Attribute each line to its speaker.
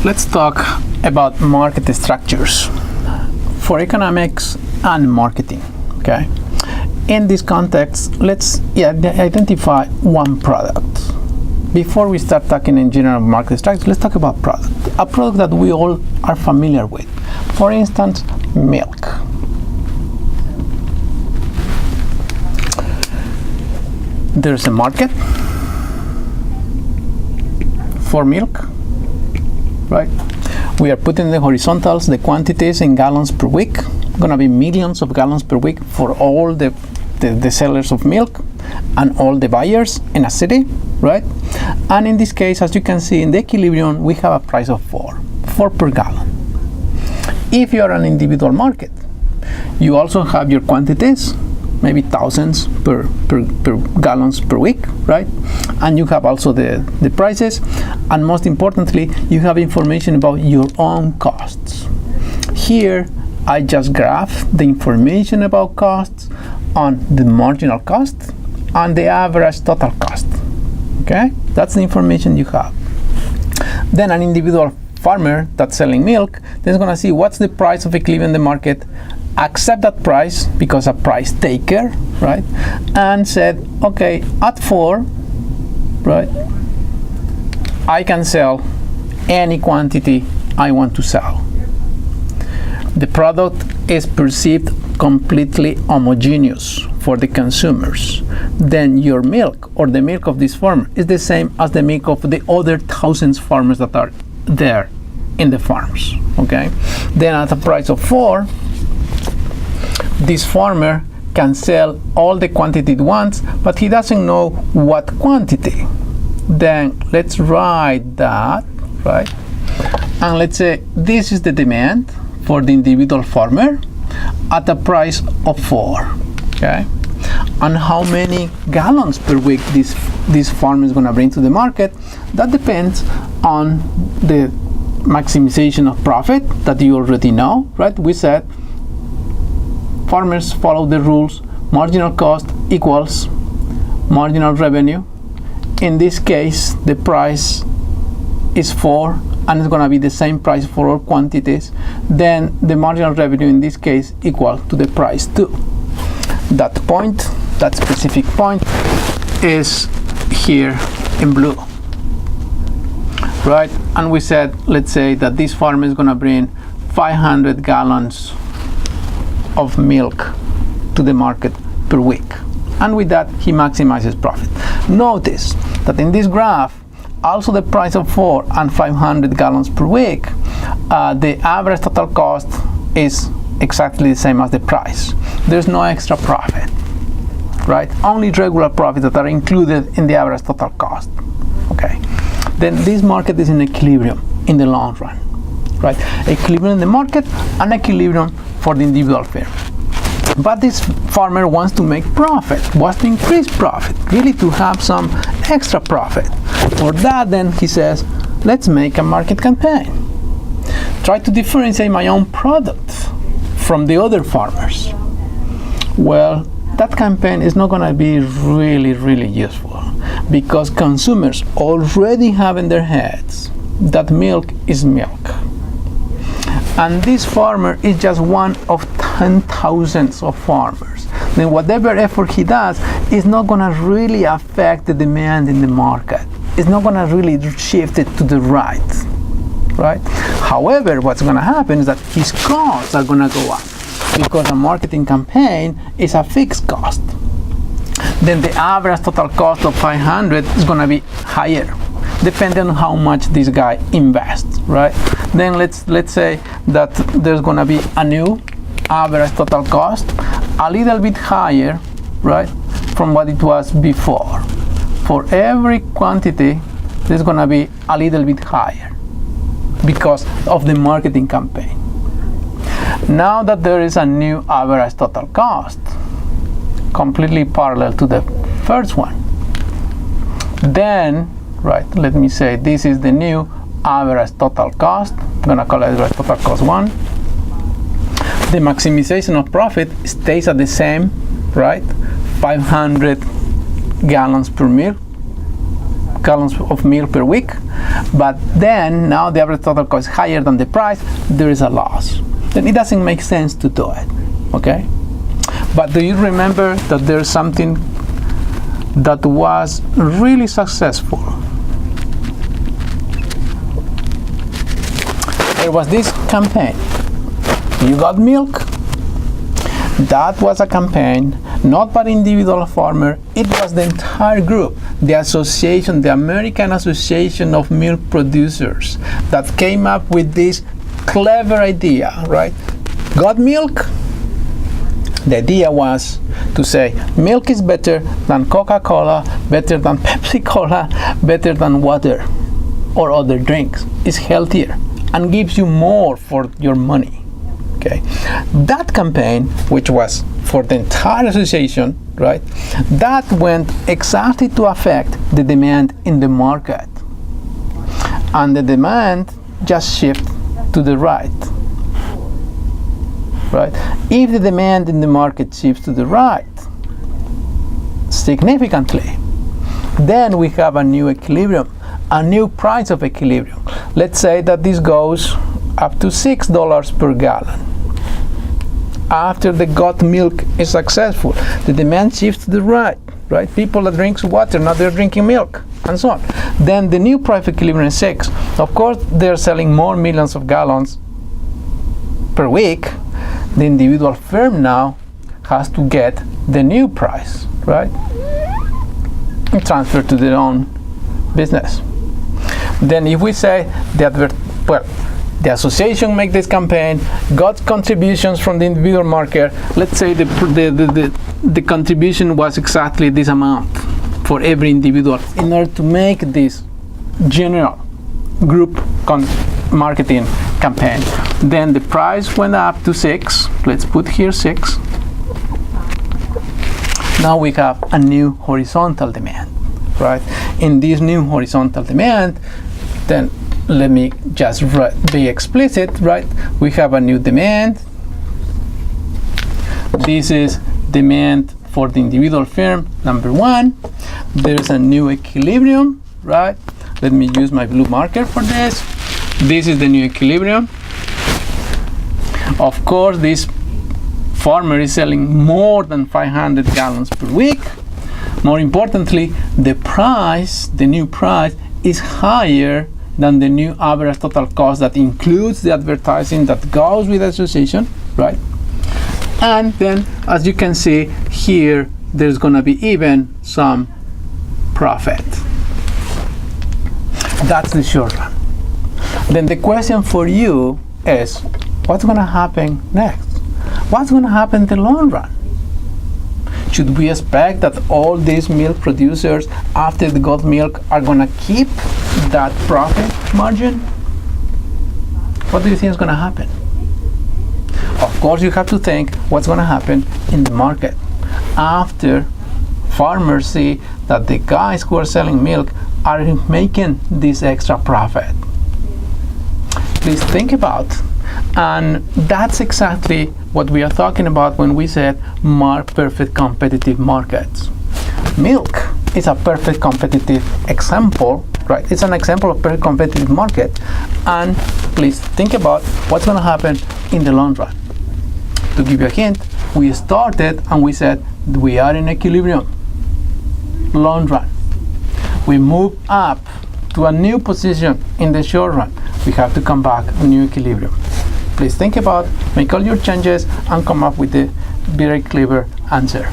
Speaker 1: let's talk about market structures for economics and marketing. Okay. In this context, let's identify one product. Before we start talking in general market structure, let's talk about product. A product that we all are familiar with. For instance, milk. There's a market for milk, right? We are putting the horizontals, the quantities in gallons per week. Gonna be millions of gallons per week for all the sellers of milk and all the buyers in a city, right? And in this case, as you can see in the equilibrium, we have a price of 4 per gallon. If you are an individual market, you also have your quantities, maybe thousands per gallons per week, right? And you have also the prices, and most importantly, you have information about your own costs. Here, I just graph the information about costs on the marginal cost and the average total cost. Okay, that's the information you have. Then an individual farmer that's selling milk, then is gonna see what's the price of equilibrium in the market, accept that price because a price taker, right? And said, okay, at 4, right, I can sell any quantity I want to sell. The product is perceived completely homogeneous for the consumers. Then your milk or the milk of this farmer is the same as the milk of the other thousands farmers that are there in the farms, okay? Then at a price of 4, this farmer can sell all the quantity it wants, but he doesn't know what quantity. Then let's write that, right? And let's say this is the demand for the individual farmer at a price of 4, okay? And how many gallons per week this farmer is gonna bring to the market, that depends on the maximization of profit that you already know, right? We said farmers follow the rules, marginal cost equals marginal revenue. In this case, the price is 4, and it's gonna be the same price for all quantities. Then the marginal revenue in this case equal to the price too. That point, that specific point, is here in blue, right? And we said, let's say that this farmer is gonna bring 500 gallons of milk to the market per week, and with that he maximizes profit. Notice that in this graph, also the price of 4 and 500 gallons per week, the average total cost is exactly the same as the price. There's no extra profit, right? Only regular profits that are included in the average total cost, okay? Then this market is in equilibrium in the long run, right? Equilibrium in the market and equilibrium for the individual firm. But this farmer wants to make profit, wants to increase profit, really to have some extra profit. For that, then he says, let's make a market campaign. Try to differentiate my own product from the other farmers. Well, that campaign is not going to be really useful, because consumers already have in their heads that milk is milk. And this farmer is just one of 10,000s of farmers. Then whatever effort he does is not going to really affect the demand in the market. It's not going to really shift it to the right? However, what's going to happen is that his costs are going to go up, because a marketing campaign is a fixed cost. Then the average total cost of 500 is going to be higher, depending on how much this guy invests, right? Then let's say that there's going to be a new average total cost, a little bit higher, right, from what it was before. For every quantity, there's going to be a little bit higher because of the marketing campaign. Now that there is a new average total cost, completely parallel to the first one, then, right, let me say this is the new average total cost. I'm gonna call it average total cost 1. The maximization of profit stays at the same, right? 500 gallons per milk gallons of milk per week, but then now the average total cost is higher than the price, there is a loss. Then it doesn't make sense to do it, okay? But do you remember that there's something that was really successful? There was this campaign, You Got Milk. That was a campaign not by individual farmer, it was the entire group, the association, the American Association of Milk Producers, that came up with this clever idea, right? Got milk? The idea was to say milk is better than Coca-Cola, better than Pepsi-Cola, better than water or other drinks. It's healthier and gives you more for your money. Okay, that campaign, which was for the entire association, right, that went exactly to affect the demand in the market. And the demand just shifted to the right. Right? If the demand in the market shifts to the right significantly, then we have a new equilibrium, a new price of equilibrium. Let's say that this goes up to $6 per gallon. After the got milk is successful, the demand shifts to the right, right? People that drink water, now they're drinking milk, and so on. Then the new price of equilibrium is 6. Of course, they're selling more millions of gallons per week. The individual firm now has to get the new price, right? And transfer to their own business. Then if we say the association make this campaign, got contributions from the individual market, let's say the contribution was exactly this amount for every individual in order to make this general group marketing campaign. Then the price went up to 6. Let's put here 6. Now we have a new horizontal demand, right? In this new horizontal demand, then let me just be explicit, right? We have a new demand. This is demand for the individual firm, number 1. There's a new equilibrium, right? Let me use my blue marker for this. This is the new equilibrium. Of course, this farmer is selling more than 500 gallons per week. More importantly, the price, the new price, is higher than the new average total cost that includes the advertising that goes with the association, right? And then, as you can see here, there's going to be even some profit. That's the short run. Then the question for you is, what's going to happen next? What's going to happen in the long run? Should we expect that all these milk producers, after they got milk, are going to keep that profit margin? What do you think is going to happen? Of course, you have to think what's going to happen in the market after farmers see that the guys who are selling milk are making this extra profit. Please think about, and that's exactly what we are talking about when we said perfect competitive markets. Milk is a perfect competitive example, right? It's an example of perfect competitive market, and please think about what's going to happen in the long run. To give you a hint, we started and we said we are in equilibrium. Long run. We move up to a new position in the short run. We have to come back to new equilibrium. Please think about, make all your changes, and come up with a very clever answer.